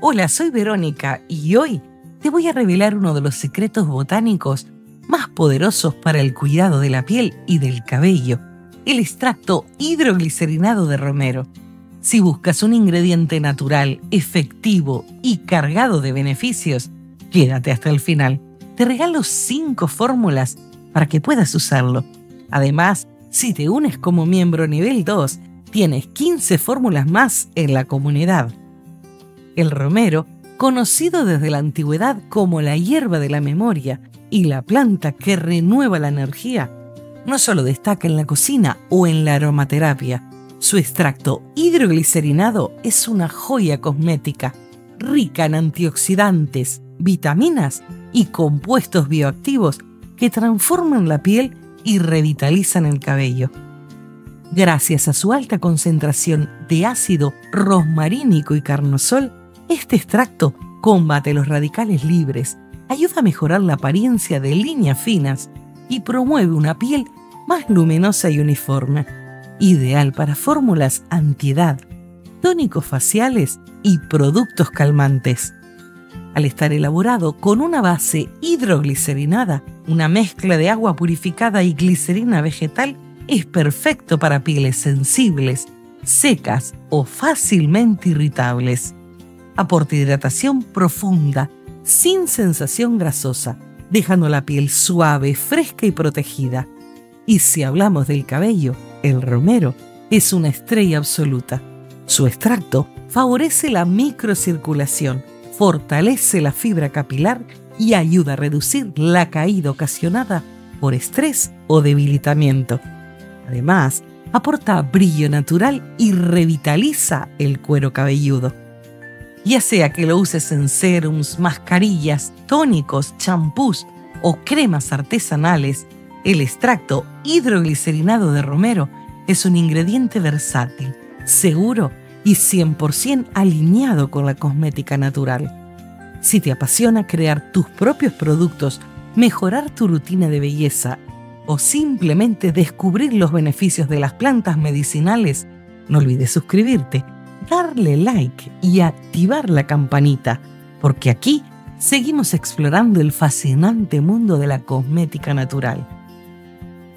Hola, soy Verónica y hoy te voy a revelar uno de los secretos botánicos más poderosos para el cuidado de la piel y del cabello, el extracto hidroglicerinado de romero. Si buscas un ingrediente natural, efectivo y cargado de beneficios, quédate hasta el final. Te regalo 5 fórmulas para que puedas usarlo. Además, si te unes como miembro nivel 2, tienes 15 fórmulas más en la comunidad. El romero, conocido desde la antigüedad como la hierba de la memoria y la planta que renueva la energía, no solo destaca en la cocina o en la aromaterapia. Su extracto hidroglicerinado es una joya cosmética, rica en antioxidantes, vitaminas y compuestos bioactivos que transforman la piel y revitalizan el cabello. Gracias a su alta concentración de ácido rosmarínico y carnosol, este extracto combate los radicales libres, ayuda a mejorar la apariencia de líneas finas y promueve una piel más luminosa y uniforme, ideal para fórmulas antiedad, tónicos faciales y productos calmantes. Al estar elaborado con una base hidroglicerinada, una mezcla de agua purificada y glicerina vegetal, es perfecto para pieles sensibles, secas o fácilmente irritables. Aporta hidratación profunda, sin sensación grasosa, dejando la piel suave, fresca y protegida. Y si hablamos del cabello, el romero es una estrella absoluta. Su extracto favorece la microcirculación, fortalece la fibra capilar y ayuda a reducir la caída ocasionada por estrés o debilitamiento. Además, aporta brillo natural y revitaliza el cuero cabelludo. Ya sea que lo uses en serums, mascarillas, tónicos, champús o cremas artesanales, el extracto hidroglicerinado de romero es un ingrediente versátil, seguro y 100% alineado con la cosmética natural. Si te apasiona crear tus propios productos, mejorar tu rutina de belleza o simplemente descubrir los beneficios de las plantas medicinales, no olvides suscribirte, darle like y activar la campanita, porque aquí seguimos explorando el fascinante mundo de la cosmética natural.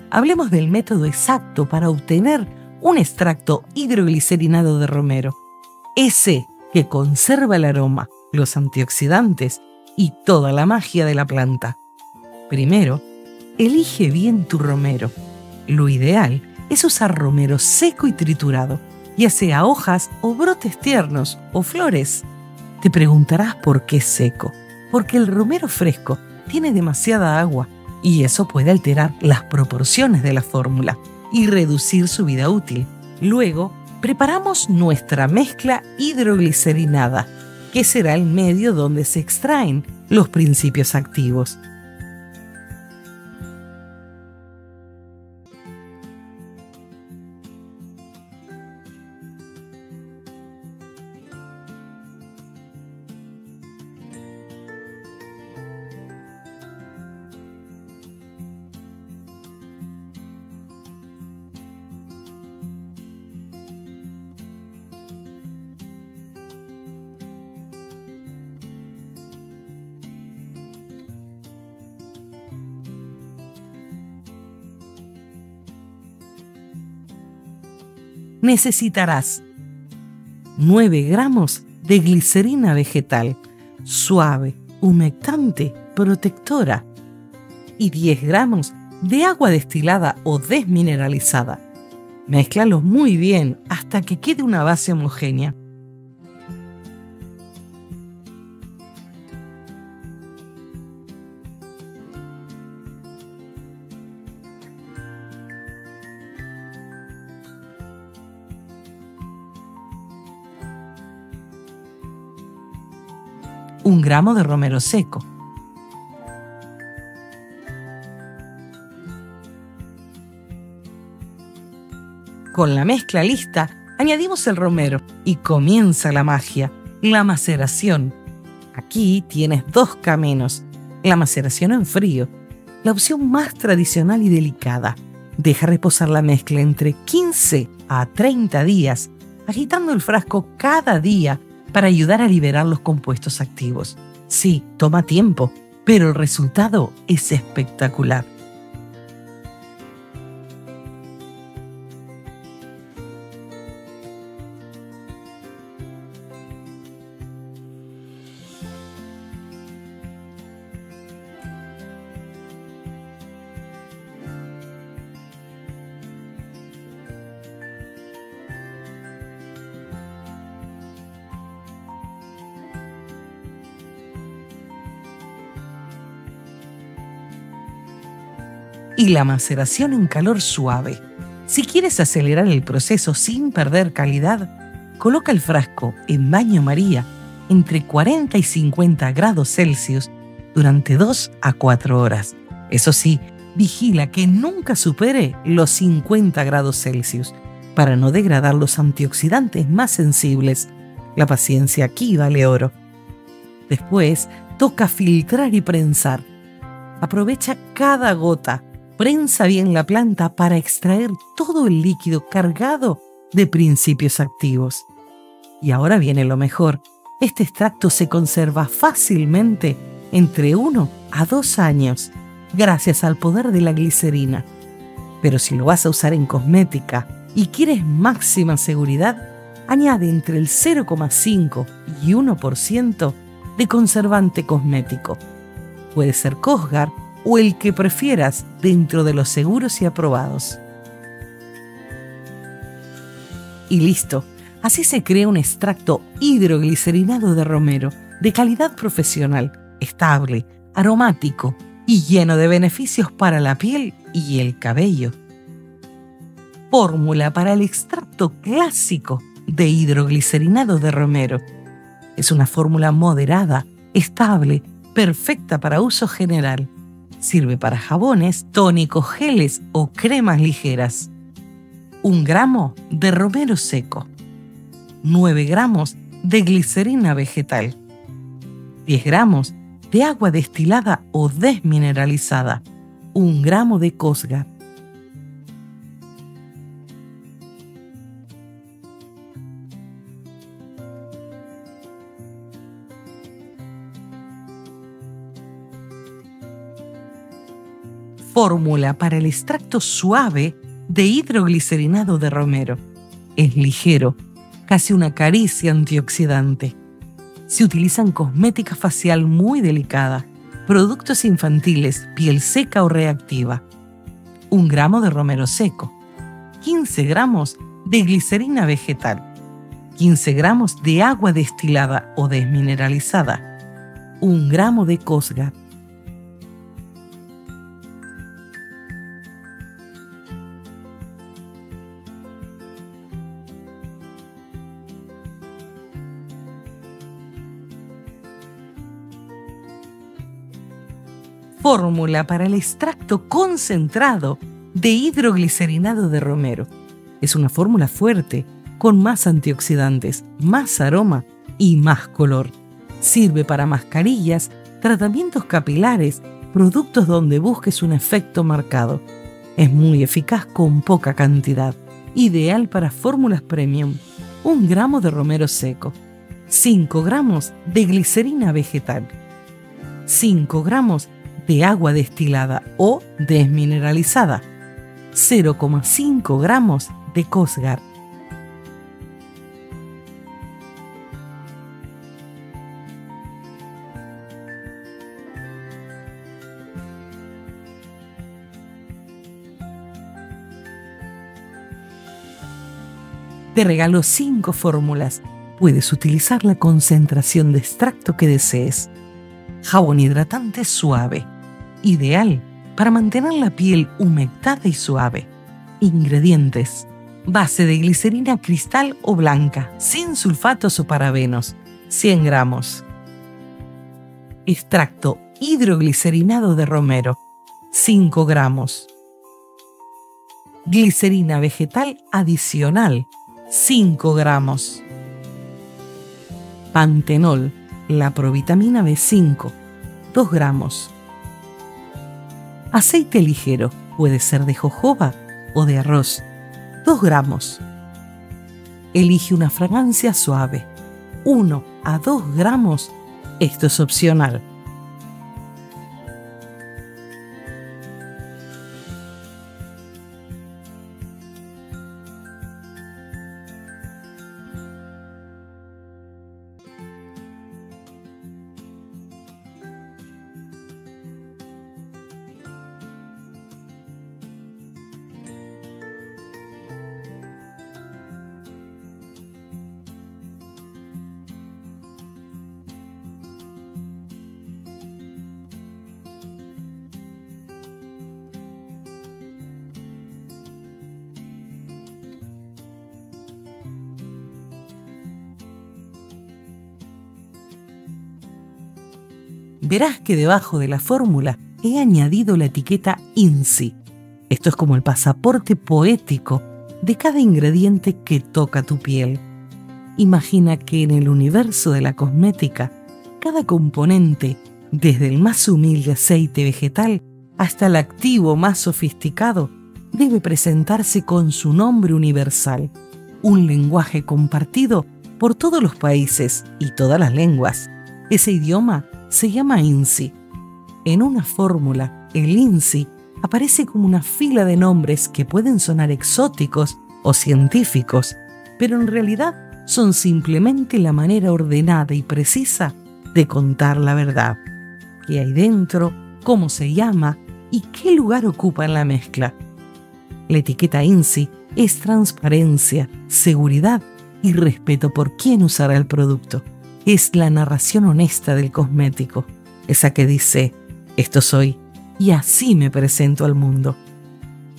Hablemos del método exacto para obtener un extracto hidroglicerinado de romero, ese que conserva el aroma, los antioxidantes y toda la magia de la planta. Primero, elige bien tu romero. Lo ideal es usar romero seco y triturado, ya sea hojas o brotes tiernos o flores. Te preguntarás por qué seco. Porque el romero fresco tiene demasiada agua y eso puede alterar las proporciones de la fórmula y reducir su vida útil. Luego, preparamos nuestra mezcla hidroglicerinada, que será el medio donde se extraen los principios activos. Necesitarás 9 gramos de glicerina vegetal, suave, humectante, protectora, y 10 gramos de agua destilada o desmineralizada. Mézclalos muy bien hasta que quede una base homogénea. Un gramo de romero seco. Con la mezcla lista, añadimos el romero y comienza la magia, la maceración. Aquí tienes 2 caminos. La maceración en frío, la opción más tradicional y delicada. Deja reposar la mezcla entre 15 a 30 días, agitando el frasco cada día para ayudar a liberar los compuestos activos. Sí, toma tiempo, pero el resultado es espectacular. Y la maceración en calor suave. Si quieres acelerar el proceso sin perder calidad, coloca el frasco en baño María entre 40 y 50 grados Celsius durante 2 a 4 horas. Eso sí, vigila que nunca supere los 50 grados Celsius para no degradar los antioxidantes más sensibles. La paciencia aquí vale oro. Después, toca filtrar y prensar. Aprovecha cada gota. Prensa bien la planta para extraer todo el líquido cargado de principios activos. Y ahora viene lo mejor. Este extracto se conserva fácilmente entre 1 a 2 años gracias al poder de la glicerina. Pero si lo vas a usar en cosmética y quieres máxima seguridad, añade entre el 0,5 y 1% de conservante cosmético. Puede ser Cosgar o el que prefieras dentro de los seguros y aprobados. Y listo, así se crea un extracto hidroglicerinado de romero de calidad profesional, estable, aromático y lleno de beneficios para la piel y el cabello. Fórmula para el extracto clásico de hidroglicerinado de romero. Es una fórmula moderada, estable, perfecta para uso general. Sirve para jabones, tónicos, geles o cremas ligeras. 1 gramo de romero seco. 9 gramos de glicerina vegetal. 10 gramos de agua destilada o desmineralizada. 1 gramo de Cosgar. Fórmula para el extracto suave de hidroglicerinado de romero. Es ligero, casi una caricia antioxidante. Se utiliza en cosmética facial muy delicada, productos infantiles, piel seca o reactiva. 1 gramo de romero seco. 15 gramos de glicerina vegetal. 15 gramos de agua destilada o desmineralizada. 1 gramo de Cosgar. Fórmula para el extracto concentrado de hidroglicerinado de romero. Es una fórmula fuerte, con más antioxidantes, más aroma y más color. Sirve para mascarillas, tratamientos capilares, productos donde busques un efecto marcado. Es muy eficaz con poca cantidad. Ideal para fórmulas premium. 1 gramo de romero seco. 5 gramos de glicerina vegetal. 5 gramos de agua destilada o desmineralizada, 0,5 gramos de Cosgar. Te regalo 5 fórmulas. Puedes utilizar la concentración de extracto que desees. Jabón hidratante suave, ideal para mantener la piel humectada y suave. Ingredientes: base de glicerina cristal o blanca, sin sulfatos o parabenos, 100 gramos. Extracto hidroglicerinado de romero, 5 gramos. Glicerina vegetal adicional, 5 gramos. Pantenol, la provitamina B5, 2 gramos. Aceite ligero, puede ser de jojoba o de arroz, 2 gramos. Elige una fragancia suave, 1 a 2 gramos, esto es opcional. Verás que debajo de la fórmula he añadido la etiqueta INSI. Esto es como el pasaporte poético de cada ingrediente que toca tu piel. Imagina que en el universo de la cosmética, cada componente, desde el más humilde aceite vegetal hasta el activo más sofisticado, debe presentarse con su nombre universal, un lenguaje compartido por todos los países y todas las lenguas. Ese idioma se llama INSI. En una fórmula, el INSI aparece como una fila de nombres que pueden sonar exóticos o científicos, pero en realidad son simplemente la manera ordenada y precisa de contar la verdad. ¿Qué hay dentro? ¿Cómo se llama? ¿Y qué lugar ocupa en la mezcla? La etiqueta INSI es transparencia, seguridad y respeto por quién usará el producto. Es la narración honesta del cosmético, esa que dice, esto soy y así me presento al mundo.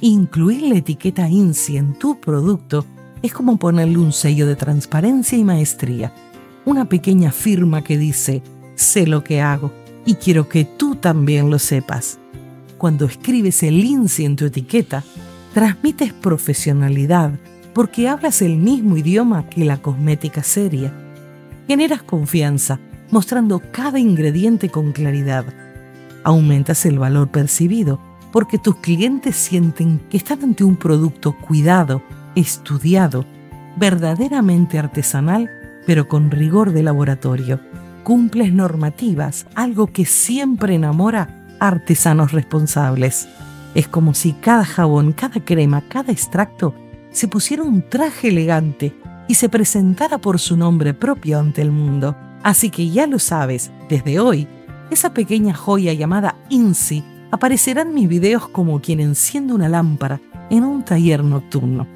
Incluir la etiqueta INSI en tu producto es como ponerle un sello de transparencia y maestría, una pequeña firma que dice, sé lo que hago y quiero que tú también lo sepas. Cuando escribes el INSI en tu etiqueta, transmites profesionalidad porque hablas el mismo idioma que la cosmética seria. Generas confianza, mostrando cada ingrediente con claridad. Aumentas el valor percibido, porque tus clientes sienten que están ante un producto cuidado, estudiado, verdaderamente artesanal, pero con rigor de laboratorio. Cumples normativas, algo que siempre enamora a artesanos responsables. Es como si cada jabón, cada crema, cada extracto se pusiera un traje elegante y se presentara por su nombre propio ante el mundo. Así que ya lo sabes, desde hoy, esa pequeña joya llamada INSI aparecerá en mis videos como quien enciende una lámpara en un taller nocturno.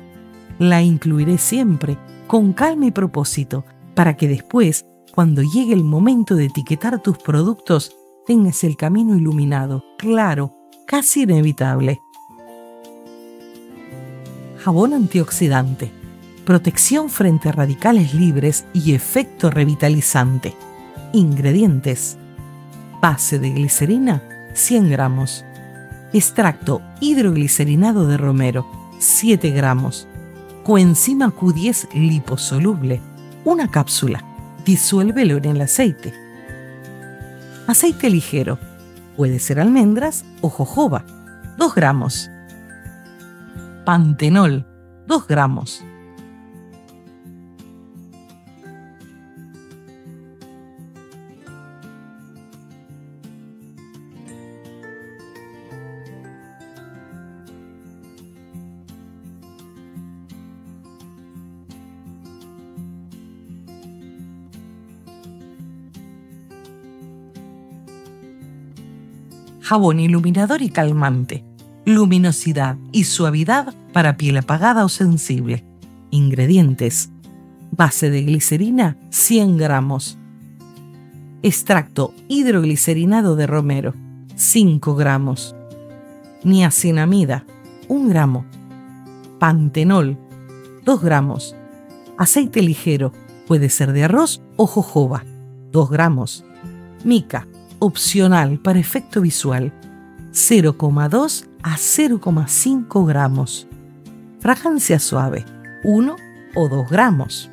La incluiré siempre, con calma y propósito, para que después, cuando llegue el momento de etiquetar tus productos, tengas el camino iluminado, claro, casi inevitable. Jabón antioxidante. Protección frente a radicales libres y efecto revitalizante. Ingredientes: base de glicerina, 100 gramos. Extracto hidroglicerinado de romero, 7 gramos. Coenzima Q10 liposoluble, una cápsula. Disuélvelo en el aceite. Aceite ligero, puede ser almendras o jojoba, 2 gramos. Pantenol, 2 gramos. Jabón iluminador y calmante. Luminosidad y suavidad para piel apagada o sensible. Ingredientes: base de glicerina, 100 gramos. Extracto hidroglicerinado de romero, 5 gramos. Niacinamida, 1 gramo. Pantenol, 2 gramos. Aceite ligero, puede ser de arroz o jojoba, 2 gramos. Mica, opcional para efecto visual, 0,2 a 0,5 gramos. Fragancia suave, 1 o 2 gramos.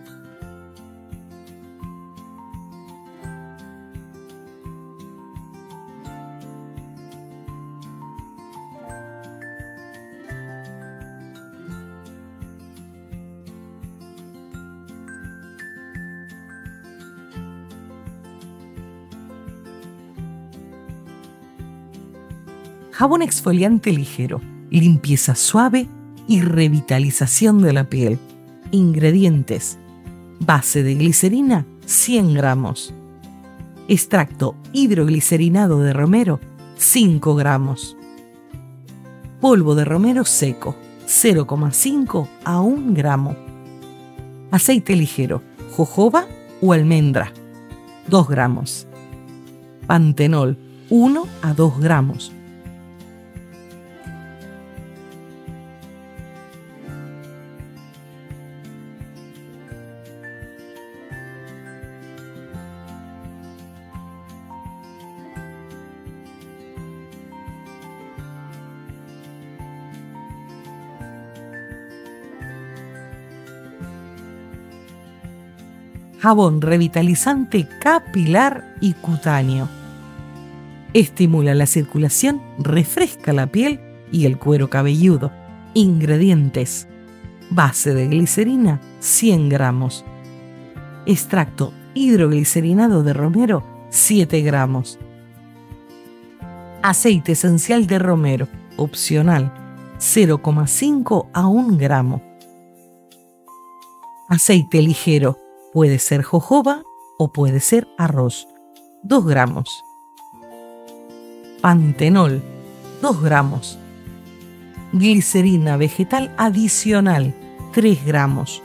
Jabón exfoliante ligero, limpieza suave y revitalización de la piel. Ingredientes: base de glicerina 100 gramos, extracto hidroglicerinado de romero 5 gramos, polvo de romero seco 0,5 a 1 gramo, aceite ligero, jojoba o almendra 2 gramos, pantenol 1 a 2 gramos. Jabón revitalizante capilar y cutáneo. Estimula la circulación, refresca la piel y el cuero cabelludo. Ingredientes: base de glicerina 100 gramos, extracto hidroglicerinado de romero 7 gramos, aceite esencial de romero, opcional, 0,5 a 1 gramo, aceite ligero, puede ser jojoba o puede ser arroz, 2 gramos. Pantenol, 2 gramos. Glicerina vegetal adicional, 3 gramos.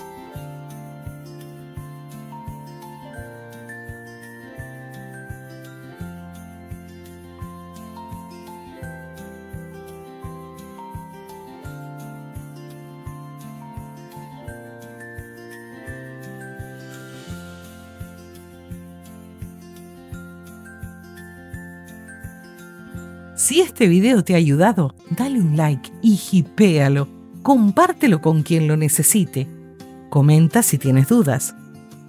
Si este video te ha ayudado, dale un like y hipéalo. Compártelo con quien lo necesite. Comenta si tienes dudas.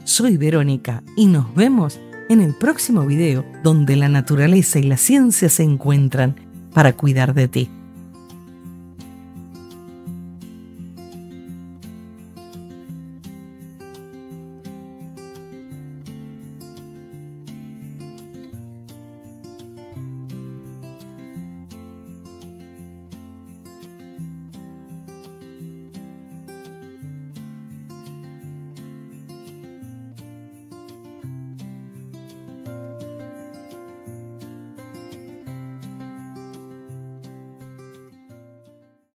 Soy Verónica y nos vemos en el próximo video donde la naturaleza y la ciencia se encuentran para cuidar de ti.